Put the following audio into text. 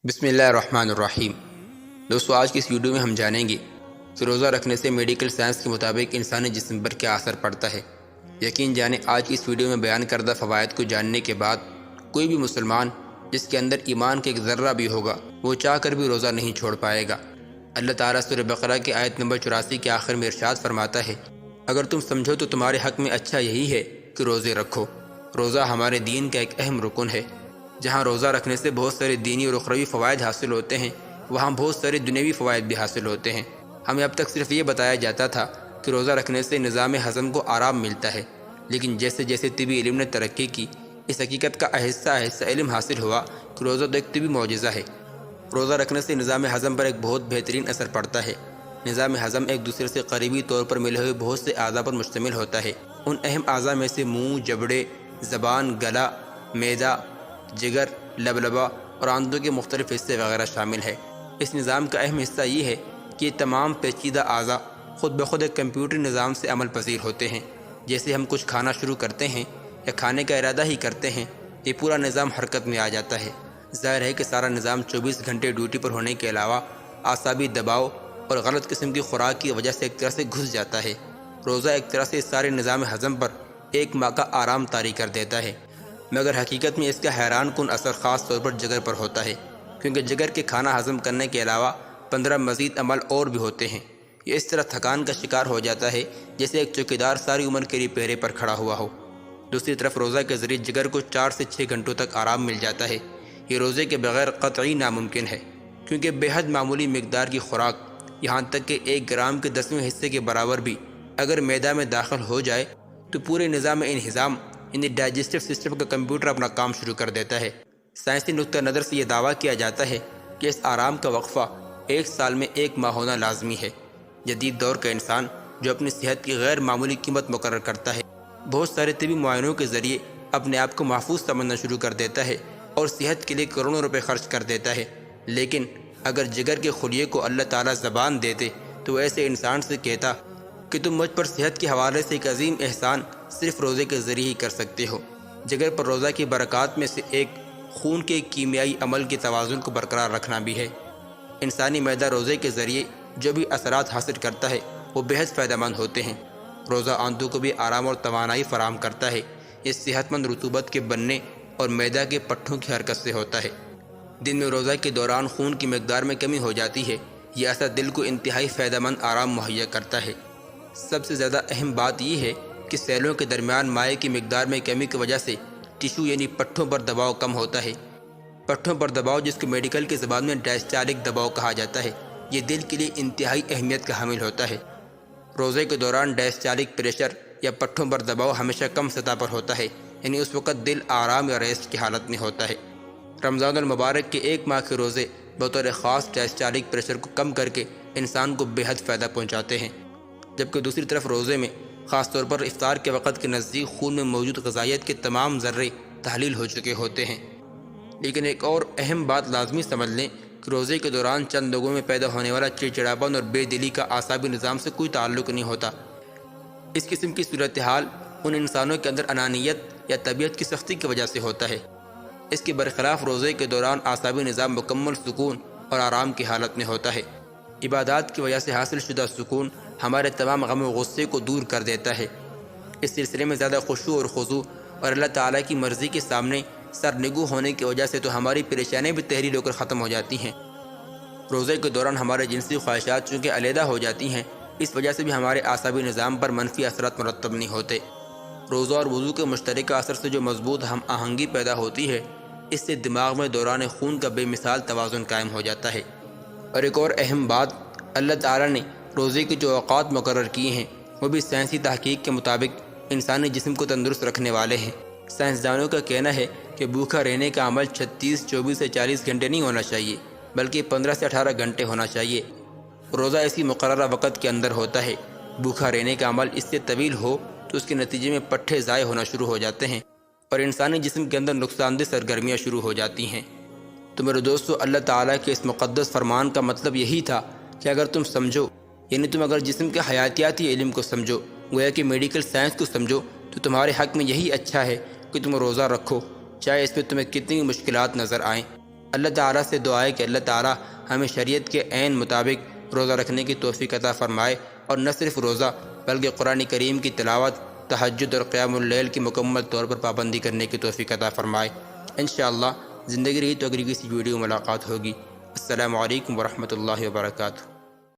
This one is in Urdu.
بسم اللہ الرحمن الرحیم۔ دوستو، آج کی اس ویڈیو میں ہم جانیں گے کہ روزہ رکھنے سے میڈیکل سائنس کے مطابق انسانی جسم پر کیا اثر پڑتا ہے۔ یقین جانیں، آج کی اس ویڈیو میں بیان کردہ فوائد کو جاننے کے بعد کوئی بھی مسلمان جس کے اندر ایمان کا ایک ذرہ بھی ہوگا وہ چاہ کر بھی روزہ نہیں چھوڑ پائے گا۔ اللہ تعالیٰ سورہ بقرہ کی آیت نمبر 84 کے آخر میں ارشاد فرماتا ہے، اگر تم سمجھو تو تمہارے حق میں اچھا یہی ہے کہ روزے رکھو۔ روزہ ہمارے دین کا ایک اہم رکن ہے۔ جہاں روزہ رکھنے سے بہت سارے دینی اور اخروی فوائد حاصل ہوتے ہیں، وہاں بہت سارے دنیوی فوائد بھی حاصل ہوتے ہیں۔ ہمیں اب تک صرف یہ بتایا جاتا تھا کہ روزہ رکھنے سے نظام ہضم کو آرام ملتا ہے، لیکن جیسے جیسے طبی علم نے ترقی کی، اس حقیقت کا آہستہ آہستہ علم حاصل ہوا کہ روزہ تو ایک طبی معجزہ ہے۔ روزہ رکھنے سے نظام ہضم پر ایک بہت بہترین اثر پڑتا ہے۔ نظام ہضم ایک دوسرے سے قریبی طور پر ملے ہوئے بہت سے اعضاء پر مشتمل ہوتا ہے۔ ان اہم اعضاء میں سے منہ، جبڑے، زبان، گلا، معدہ، جگر، لبلبہ اور آنتوں کے مختلف حصے وغیرہ شامل ہے۔ اس نظام کا اہم حصہ یہ ہے کہ یہ تمام پیچیدہ اعضاء خود بخود ایک کمپیوٹری نظام سے عمل پذیر ہوتے ہیں۔ جیسے ہم کچھ کھانا شروع کرتے ہیں یا کھانے کا ارادہ ہی کرتے ہیں، یہ پورا نظام حرکت میں آ جاتا ہے۔ ظاہر ہے کہ سارا نظام 24 گھنٹے ڈیوٹی پر ہونے کے علاوہ اعصابی دباؤ اور غلط قسم کی خوراک کی وجہ سے ایک طرح سے گھس جاتا ہے۔ روزہ ایک طرح سے اس سارے نظام ہضم پر ایک ماہ کا آرام طاری کر دیتا ہے، مگر حقیقت میں اس کا حیران کن اثر خاص طور پر جگر پر ہوتا ہے، کیونکہ جگر کے کھانا ہضم کرنے کے علاوہ 15 مزید عمل اور بھی ہوتے ہیں۔ یہ اس طرح تھکان کا شکار ہو جاتا ہے جیسے ایک چوکیدار ساری عمر کے لیے پہرے پر کھڑا ہوا ہو۔ دوسری طرف روزہ کے ذریعے جگر کو 4 سے 6 گھنٹوں تک آرام مل جاتا ہے۔ یہ روزے کے بغیر قطعی ناممکن ہے، کیونکہ بے حد معمولی مقدار کی خوراک، یہاں تک کہ 1 گرام کے 10ویں حصے کے برابر بھی اگر معدہ میں داخل ہو جائے تو پورے نظام انہضام یعنی ڈائجسٹو سسٹم کا کمپیوٹر اپنا کام شروع کر دیتا ہے۔ سائنسی نقطہ نظر سے یہ دعویٰ کیا جاتا ہے کہ اس آرام کا وقفہ 1 سال میں 1 ماہ ہونا لازمی ہے۔ جدید دور کا انسان جو اپنی صحت کی غیر معمولی قیمت مقرر کرتا ہے، بہت سارے طبی معائنوں کے ذریعے اپنے آپ کو محفوظ سمجھنا شروع کر دیتا ہے اور صحت کے لیے کروڑوں روپے خرچ کر دیتا ہے، لیکن اگر جگر کے خلیے کو اللہ تعالیٰ زبان دیتے تو وہ ایسے انسان سے کہتا کہ تم مجھ پر صحت کے حوالے سے ایک عظیم احسان صرف روزے کے ذریعے ہی کر سکتے ہو۔ جگر پر روزہ کی برکات میں سے ایک خون کے کیمیائی عمل کے توازن کو برقرار رکھنا بھی ہے۔ انسانی معدہ روزے کے ذریعے جو بھی اثرات حاصل کرتا ہے وہ بہت فائدہ مند ہوتے ہیں۔ روزہ آنتوں کو بھی آرام اور توانائی فراہم کرتا ہے۔ یہ صحت مند رطوبت کے بننے اور معدہ کے پٹھوں کی حرکت سے ہوتا ہے۔ دن میں روزہ کے دوران خون کی مقدار میں کمی ہو جاتی ہے۔ یہ اثر دل کو انتہائی فائدہ مند آرام مہیا کرتا ہے۔ سب سے زیادہ اہم بات یہ ہے کہ سیلوں کے درمیان مائع کی مقدار میں کمی کی وجہ سے ٹیشو یعنی پٹھوں پر دباؤ کم ہوتا ہے۔ پٹھوں پر دباؤ، جس کو میڈیکل کی زبان میں ڈائسٹالک دباؤ کہا جاتا ہے، یہ دل کے لیے انتہائی اہمیت کا حامل ہوتا ہے۔ روزے کے دوران ڈائسٹالک پریشر یا پٹھوں پر دباؤ ہمیشہ کم سطح پر ہوتا ہے، یعنی اس وقت دل آرام یا ریسٹ کی حالت میں ہوتا ہے۔ رمضان المبارک کے 1 ماہ کے روزے بطور خاص ڈائسٹالک پریشر کو کم کر کے انسان کو بے حد فائدہ پہنچاتے ہیں، جبکہ دوسری طرف روزے میں خاص طور پر افطار کے وقت کے نزدیک خون میں موجود غذائیت کے تمام ذرے تحلیل ہو چکے ہوتے ہیں۔ لیکن ایک اور اہم بات لازمی سمجھ لیں کہ روزے کے دوران چند لوگوں میں پیدا ہونے والا چڑچڑاپن اور بے دلی کا اعصابی نظام سے کوئی تعلق نہیں ہوتا۔ اس قسم کی صورتحال ان انسانوں کے اندر انانیت یا طبیعت کی سختی کی وجہ سے ہوتا ہے۔ اس کے برخلاف روزے کے دوران اعصابی نظام مکمل سکون اور آرام کی حالت میں ہوتا ہے۔ عبادات کی وجہ سے حاصل شدہ سکون ہمارے تمام غم و غصے کو دور کر دیتا ہے۔ اس سلسلے میں زیادہ خشوع اور خضوع اور اللہ تعالیٰ کی مرضی کے سامنے سرنگو ہونے کی وجہ سے تو ہماری پریشانیاں بھی تحلیل ہو کر ختم ہو جاتی ہیں۔ روزے کے دوران ہمارے جنسی خواہشات چونکہ علیحدہ ہو جاتی ہیں، اس وجہ سے بھی ہمارے اعصابی نظام پر منفی اثرات مرتب نہیں ہوتے۔ روزہ اور وضو کے مشترکہ اثر سے جو مضبوط ہم آہنگی پیدا ہوتی ہے، اس سے دماغ میں دوران خون کا بے مثال توازن قائم ہو جاتا ہے۔ اور ایک اور اہم بات، اللہ تعالیٰ نے روزے کے جو اوقات مقرر کیے ہیں وہ بھی سائنسی تحقیق کے مطابق انسانی جسم کو تندرست رکھنے والے ہیں۔ سائنسدانوں کا کہنا ہے کہ بھوکا رہنے کا عمل 36، 24 سے 40 گھنٹے نہیں ہونا چاہیے، بلکہ 15 سے 18 گھنٹے ہونا چاہیے۔ روزہ اسی مقررہ وقت کے اندر ہوتا ہے۔ بھوکا رہنے کا عمل اس سے طویل ہو تو اس کے نتیجے میں پٹھے ضائع ہونا شروع ہو جاتے ہیں اور انسانی جسم کے اندر نقصان دہ سرگرمیاں شروع ہو جاتی ہیں۔ تو میرے دوستو، اللہ تعالیٰ کے اس مقدس فرمان کا مطلب یہی تھا کہ اگر تم سمجھو، یعنی تم اگر جسم کے حیاتیاتی علم کو سمجھو، گویا کہ میڈیکل سائنس کو سمجھو، تو تمہارے حق میں یہی اچھا ہے کہ تم روزہ رکھو، چاہے اس میں تمہیں کتنی مشکلات نظر آئیں۔ اللہ تعالیٰ سے دعا ہے کہ اللہ تعالیٰ ہمیں شریعت کے عین مطابق روزہ رکھنے کی توفیق عطا فرمائے، اور نہ صرف روزہ بلکہ قرآن کریم کی تلاوت، تہجد اور قیام اللیل کی مکمل طور پر پابندی کرنے کی توفیق عطا فرمائے۔ انشاءاللہ زندگی رہی تو اگلی کسی ویڈیو ملاقات ہوگی۔ السلام علیکم ورحمۃ اللہ وبرکاتہ۔